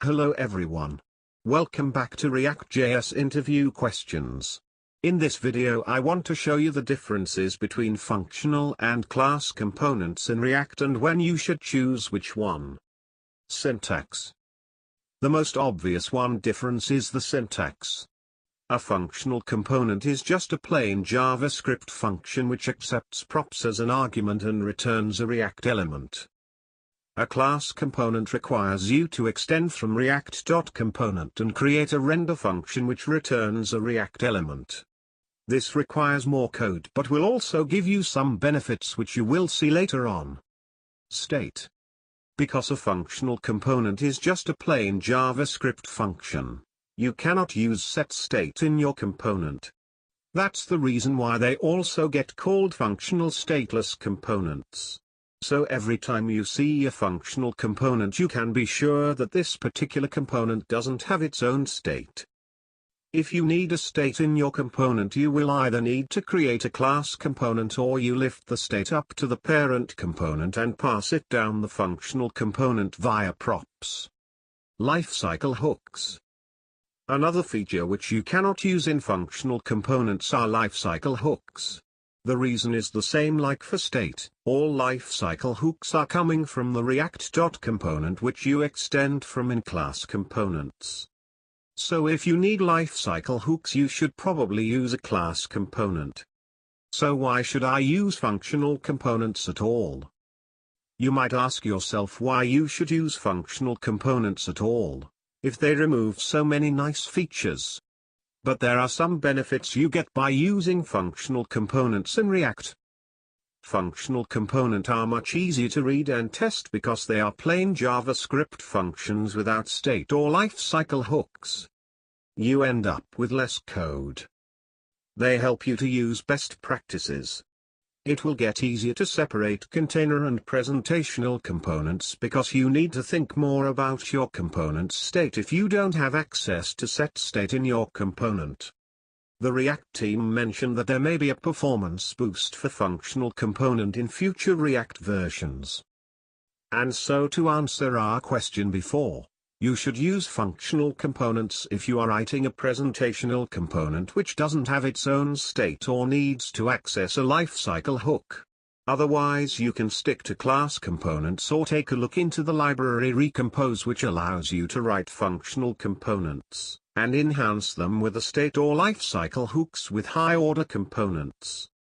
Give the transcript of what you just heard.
Hello everyone. Welcome back to ReactJS interview questions. In this video I want to show you the differences between functional and class components in React and when you should choose which one. Syntax. The most obvious difference is the syntax. A functional component is just a plain JavaScript function which accepts props as an argument and returns a React element. A class component requires you to extend from React.component and create a render function which returns a React element. This requires more code but will also give you some benefits which you will see later on. State. Because a functional component is just a plain JavaScript function, you cannot use setState in your component. That's the reason why they also get called functional stateless components. So every time you see a functional component you can be sure that this particular component doesn't have its own state. If you need a state in your component you will either need to create a class component or you lift the state up to the parent component and pass it down the functional component via props. Lifecycle hooks. Another feature which you cannot use in functional components are lifecycle hooks. The reason is the same like for state. All lifecycle hooks are coming from the React.component which you extend from in-class components. So if you need lifecycle hooks you should probably use a class component. So why should I use functional components at all? You might ask yourself why you should use functional components at all, if they remove so many nice features. But there are some benefits you get by using functional components in React. Functional components are much easier to read and test because they are plain JavaScript functions without state or lifecycle hooks. You end up with less code. They help you to use best practices. It will get easier to separate container and presentational components because you need to think more about your component's state if you don't have access to set state in your component. The React team mentioned that there may be a performance boost for functional component in future React versions. And so to answer our question before, you should use functional components if you are writing a presentational component which doesn't have its own state or needs to access a lifecycle hook. Otherwise you can stick to class components or take a look into the library Recompose which allows you to write functional components and enhance them with a state or lifecycle hooks with high-order components.